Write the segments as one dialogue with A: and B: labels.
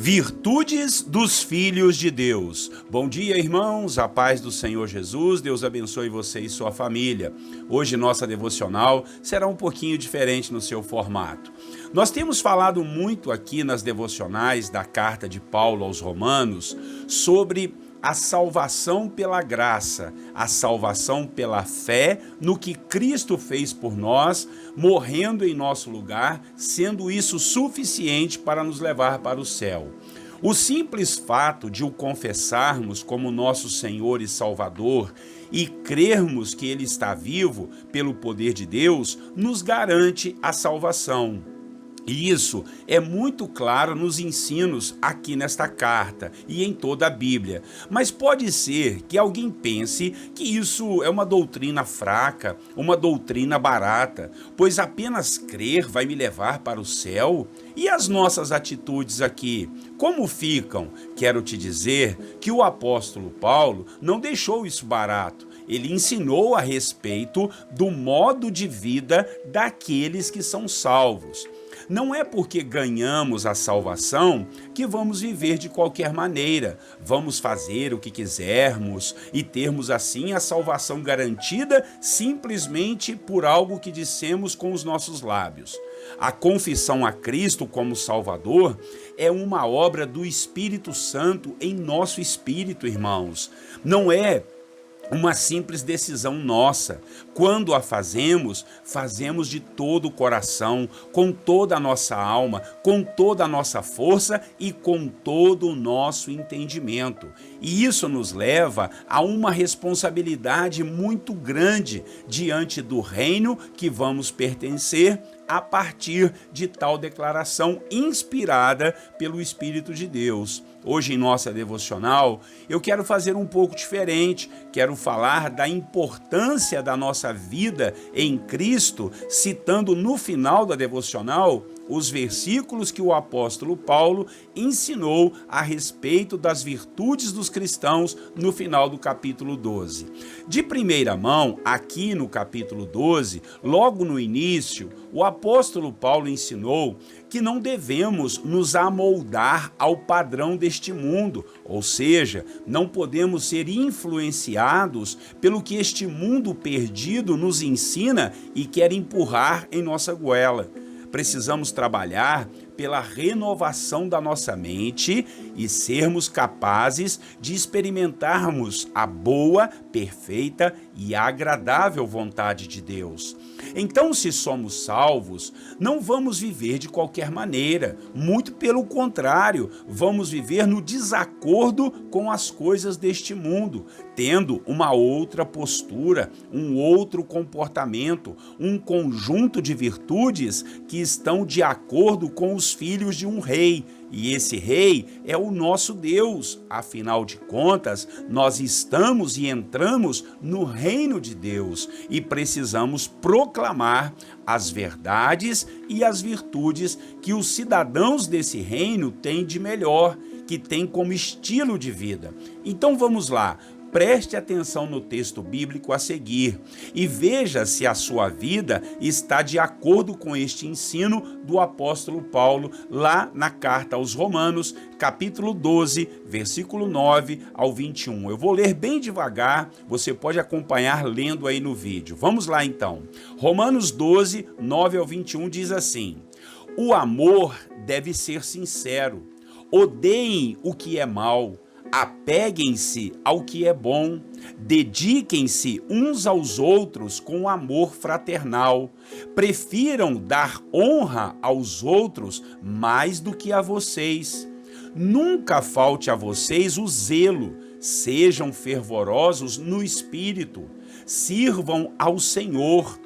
A: Virtudes dos filhos de Deus. Bom dia, irmãos, a paz do Senhor Jesus, Deus abençoe você e sua família. Hoje nossa devocional será um pouquinho diferente no seu formato. Nós temos falado muito aqui nas devocionais da carta de Paulo aos Romanos sobre a salvação pela graça, a salvação pela fé no que Cristo fez por nós, morrendo em nosso lugar, sendo isso suficiente para nos levar para o céu. O simples fato de o confessarmos como nosso Senhor e Salvador e crermos que Ele está vivo pelo poder de Deus, nos garante a salvação. E isso é muito claro nos ensinos aqui nesta carta e em toda a Bíblia. Mas pode ser que alguém pense que isso é uma doutrina fraca, uma doutrina barata, pois apenas crer vai me levar para o céu? E as nossas atitudes aqui, como ficam? Quero te dizer que o apóstolo Paulo não deixou isso barato. Ele ensinou a respeito do modo de vida daqueles que são salvos. Não é porque ganhamos a salvação que vamos viver de qualquer maneira, vamos fazer o que quisermos e termos assim a salvação garantida simplesmente por algo que dissemos com os nossos lábios. A confissão a Cristo como Salvador é uma obra do Espírito Santo em nosso espírito, irmãos. Não é uma simples decisão nossa. Quando a fazemos, fazemos de todo o coração, com toda a nossa alma, com toda a nossa força e com todo o nosso entendimento. E isso nos leva a uma responsabilidade muito grande diante do reino que vamos pertencer a partir de tal declaração inspirada pelo Espírito de Deus. Hoje em nossa devocional, eu quero fazer um pouco diferente, quero falar da importância da nossa vida em Cristo, citando no final da devocional os versículos que o apóstolo Paulo ensinou a respeito das virtudes dos cristãos no final do capítulo 12. De primeira mão, aqui no capítulo 12, logo no início, o apóstolo Paulo ensinou que não devemos nos amoldar ao padrão deste mundo, ou seja, não podemos ser influenciados pelo que este mundo perdido nos ensina e quer empurrar em nossa goela. Precisamos trabalhar pela renovação da nossa mente e sermos capazes de experimentarmos a boa, perfeita e agradável vontade de Deus. Então, se somos salvos, não vamos viver de qualquer maneira, muito pelo contrário, vamos viver no desacordo com as coisas deste mundo, tendo uma outra postura, um outro comportamento, um conjunto de virtudes que estão de acordo com os filhos de um rei. E esse rei é o nosso Deus. Afinal de contas, nós estamos e entramos no reino de Deus e precisamos proclamar as verdades e as virtudes que os cidadãos desse reino têm de melhor, que têm como estilo de vida. Então vamos lá. Preste atenção no texto bíblico a seguir e veja se a sua vida está de acordo com este ensino do apóstolo Paulo lá na carta aos Romanos, capítulo 12, versículo 9 ao 21. Eu vou ler bem devagar, você pode acompanhar lendo aí no vídeo. Vamos lá então. Romanos 12, 9 ao 21 diz assim: o amor deve ser sincero, odeiem o que é mal, apeguem-se ao que é bom, dediquem-se uns aos outros com amor fraternal, prefiram dar honra aos outros mais do que a vocês. Nunca falte a vocês o zelo, sejam fervorosos no espírito, sirvam ao Senhor.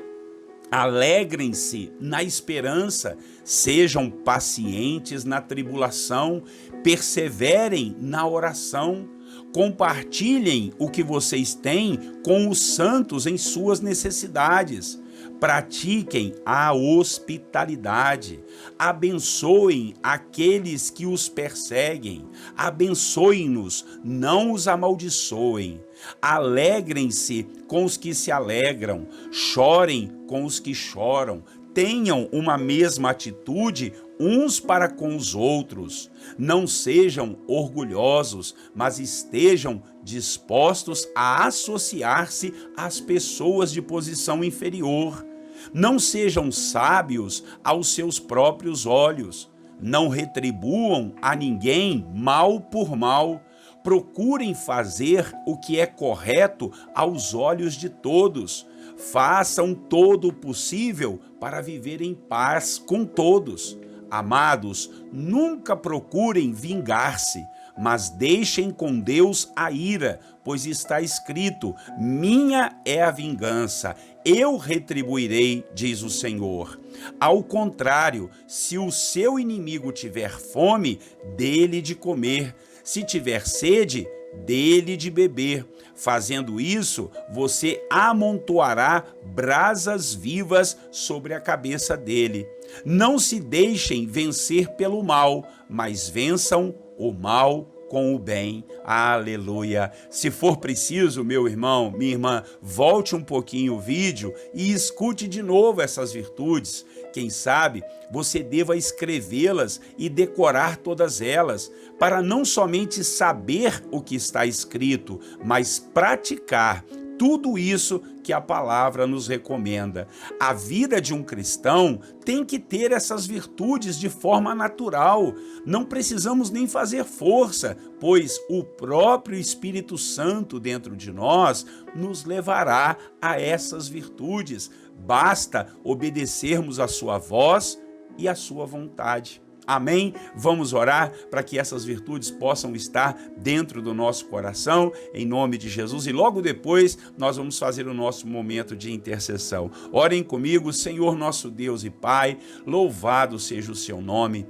A: Alegrem-se na esperança, sejam pacientes na tribulação, perseverem na oração, compartilhem o que vocês têm com os santos em suas necessidades. Pratiquem a hospitalidade, abençoem aqueles que os perseguem, abençoem-nos, não os amaldiçoem. Alegrem-se com os que se alegram, chorem com os que choram, tenham uma mesma atitude uns para com os outros. Não sejam orgulhosos, mas estejam dispostos a associar-se às pessoas de posição inferior. Não sejam sábios aos seus próprios olhos. Não retribuam a ninguém mal por mal. Procurem fazer o que é correto aos olhos de todos. Façam todo o possível para viver em paz com todos. Amados, nunca procurem vingar-se, mas deixem com Deus a ira, pois está escrito: minha é a vingança, eu retribuirei, diz o Senhor. Ao contrário, se o seu inimigo tiver fome, dê-lhe de comer. Se tiver sede, dê-lhe de beber. Fazendo isso, você amontoará brasas vivas sobre a cabeça dele. Não se deixem vencer pelo mal, mas vençam o mal com o bem. Aleluia! Se for preciso, meu irmão, minha irmã, volte um pouquinho o vídeo e escute de novo essas virtudes. Quem sabe você deva escrevê-las e decorar todas elas, para não somente saber o que está escrito, mas praticar tudo isso que a palavra nos recomenda. A vida de um cristão tem que ter essas virtudes de forma natural. Não precisamos nem fazer força, pois o próprio Espírito Santo dentro de nós nos levará a essas virtudes. Basta obedecermos a sua voz e a sua vontade. Amém? Vamos orar para que essas virtudes possam estar dentro do nosso coração, em nome de Jesus. E logo depois nós vamos fazer o nosso momento de intercessão. Orem comigo. Senhor nosso Deus e Pai, louvado seja o seu nome.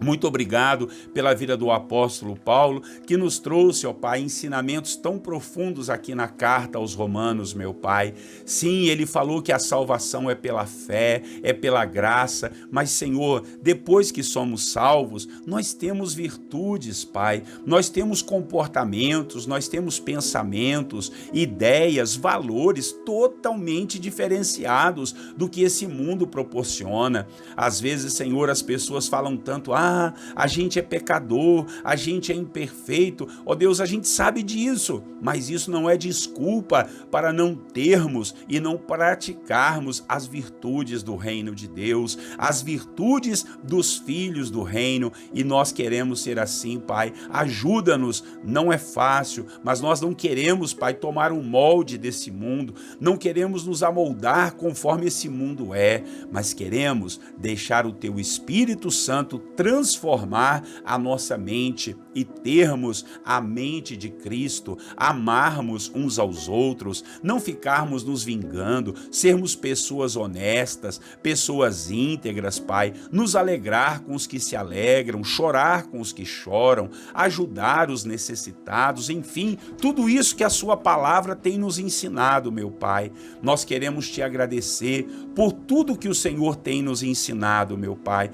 A: Muito obrigado pela vida do apóstolo Paulo, que nos trouxe, ó Pai, ensinamentos tão profundos aqui na carta aos Romanos, meu Pai. Sim, ele falou que a salvação é pela fé, é pela graça, mas, Senhor, depois que somos salvos, nós temos virtudes, Pai, nós temos comportamentos, nós temos pensamentos, ideias, valores totalmente diferenciados do que esse mundo proporciona. Às vezes, Senhor, as pessoas falam tanto: a gente é pecador, a gente é imperfeito. Ó Deus, a gente sabe disso, mas isso não é desculpa para não termos e não praticarmos as virtudes do reino de Deus, as virtudes dos filhos do reino, e nós queremos ser assim, Pai. Ajuda-nos, não é fácil, mas nós não queremos, Pai, tomar um molde desse mundo, não queremos nos amoldar conforme esse mundo é, mas queremos deixar o Teu Espírito Santo transformar a nossa mente e termos a mente de Cristo, amarmos uns aos outros, não ficarmos nos vingando, sermos pessoas honestas, pessoas íntegras, Pai, nos alegrar com os que se alegram, chorar com os que choram, ajudar os necessitados, enfim, tudo isso que a sua palavra tem nos ensinado, meu Pai. Nós queremos te agradecer por tudo que o Senhor tem nos ensinado, meu Pai.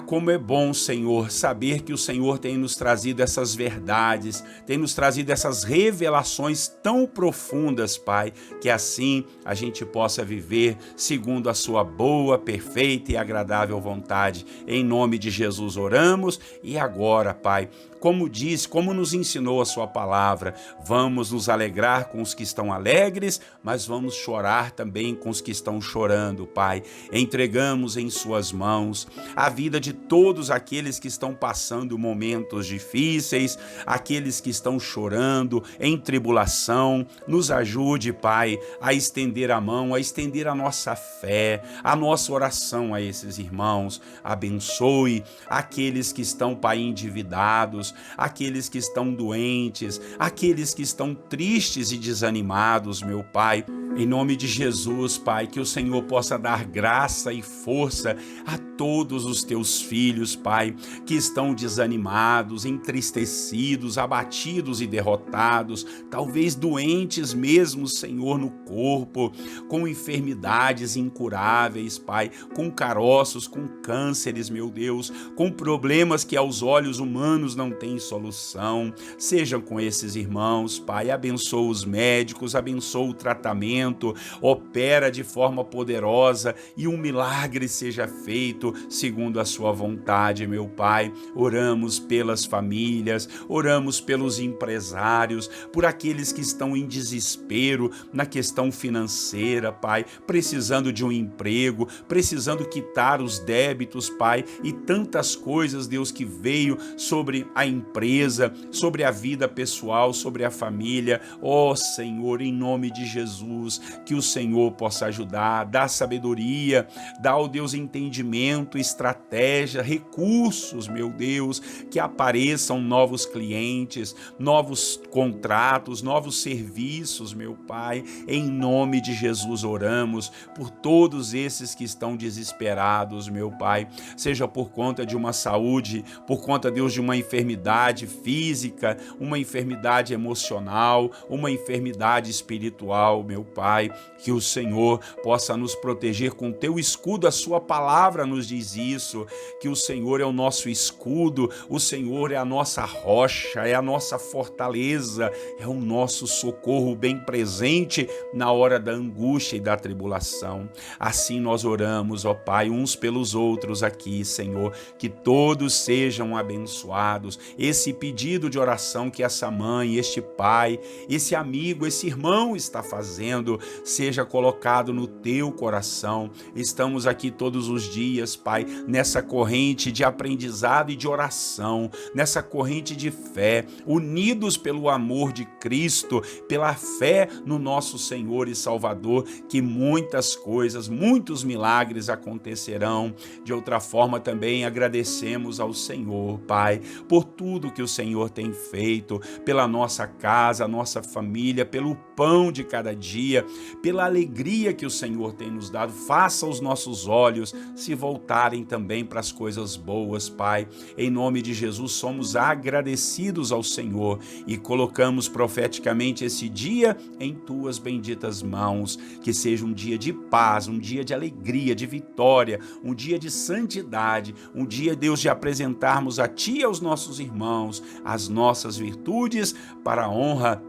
A: Como é bom, Senhor, saber que o Senhor tem nos trazido essas verdades, tem nos trazido essas revelações tão profundas, Pai, que assim a gente possa viver segundo a sua boa, perfeita e agradável vontade. Em nome de Jesus oramos. E agora, Pai, como nos ensinou a sua palavra, vamos nos alegrar com os que estão alegres, mas vamos chorar também com os que estão chorando, Pai. Entregamos em suas mãos a vida de todos aqueles que estão passando momentos difíceis, aqueles que estão chorando em tribulação. Nos ajude, Pai, a estender a mão, a estender a nossa fé, a nossa oração a esses irmãos. Abençoe aqueles que estão, Pai, endividados, aqueles que estão doentes, aqueles que estão tristes e desanimados, meu Pai. Em nome de Jesus, Pai, que o Senhor possa dar graça e força a todos os teus filhos, Pai, que estão desanimados, entristecidos, abatidos e derrotados, talvez doentes mesmo, Senhor, no corpo, com enfermidades incuráveis, Pai, com caroços, com cânceres, meu Deus, com problemas que aos olhos humanos não têm solução. Sejam com esses irmãos, Pai, abençoa os médicos, abençoa o tratamento, momento. Opera de forma poderosa e um milagre seja feito segundo a sua vontade, meu Pai. Oramos pelas famílias, oramos pelos empresários, por aqueles que estão em desespero na questão financeira, Pai, precisando de um emprego, precisando quitar os débitos, Pai, e tantas coisas, Deus, que veio sobre a empresa, sobre a vida pessoal, sobre a família. Ó Senhor, em nome de Jesus, que o Senhor possa ajudar, dar sabedoria, dar, ó Deus, entendimento, estratégia, recursos, meu Deus, que apareçam novos clientes, novos contratos, novos serviços, meu Pai. Em nome de Jesus oramos por todos esses que estão desesperados, meu Pai, seja por conta de uma saúde, por conta, Deus, de uma enfermidade física, uma enfermidade emocional, uma enfermidade espiritual, meu Pai, que o Senhor possa nos proteger com teu escudo. A sua palavra nos diz isso, que o Senhor é o nosso escudo, o Senhor é a nossa rocha, é a nossa fortaleza, é o nosso socorro bem presente na hora da angústia e da tribulação. Assim nós oramos, ó Pai, uns pelos outros aqui, Senhor, que todos sejam abençoados. Esse pedido de oração que essa mãe, este pai, esse amigo, esse irmão está fazendo, seja colocado no teu coração. Estamos aqui todos os dias, Pai, nessa corrente de aprendizado e de oração, nessa corrente de fé, unidos pelo amor de Cristo, pela fé no nosso Senhor e Salvador, que muitas coisas, muitos milagres acontecerão. De outra forma, também agradecemos ao Senhor, Pai, por tudo que o Senhor tem feito, pela nossa casa, nossa família, pelo pão de cada dia, pela alegria que o Senhor tem nos dado. Faça os nossos olhos se voltarem também para as coisas boas, Pai. Em nome de Jesus, somos agradecidos ao Senhor e colocamos profeticamente esse dia em tuas benditas mãos. Que seja um dia de paz, um dia de alegria, de vitória, um dia de santidade, um dia, Deus, de apresentarmos a Ti e aos nossos irmãos as nossas virtudes para a honra,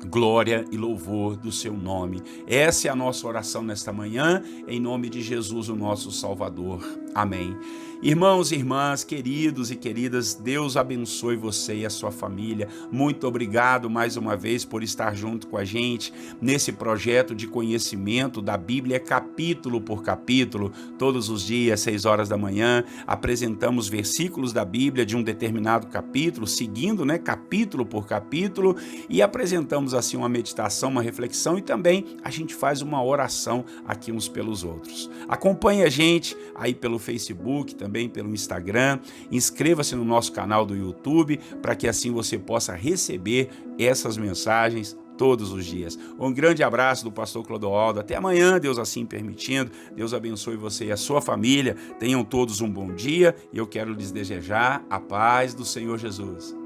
A: glória e louvor do seu nome. Essa é a nossa oração nesta manhã, em nome de Jesus, o nosso Salvador. Amém. Irmãos e irmãs, queridos e queridas, Deus abençoe você e a sua família. Muito obrigado mais uma vez por estar junto com a gente nesse projeto de conhecimento da Bíblia capítulo por capítulo. Todos os dias, 6 horas da manhã, apresentamos versículos da Bíblia de um determinado capítulo, seguindo, capítulo por capítulo, e apresentamos assim uma meditação, uma reflexão, e também a gente faz uma oração aqui uns pelos outros. Acompanhe a gente aí pelo Facebook, também pelo Instagram, inscreva-se no nosso canal do YouTube, para que assim você possa receber essas mensagens todos os dias. Um grande abraço do pastor Clodoaldo. Até amanhã, Deus assim permitindo. Deus abençoe você e a sua família. Tenham todos um bom dia e eu quero lhes desejar a paz do Senhor Jesus.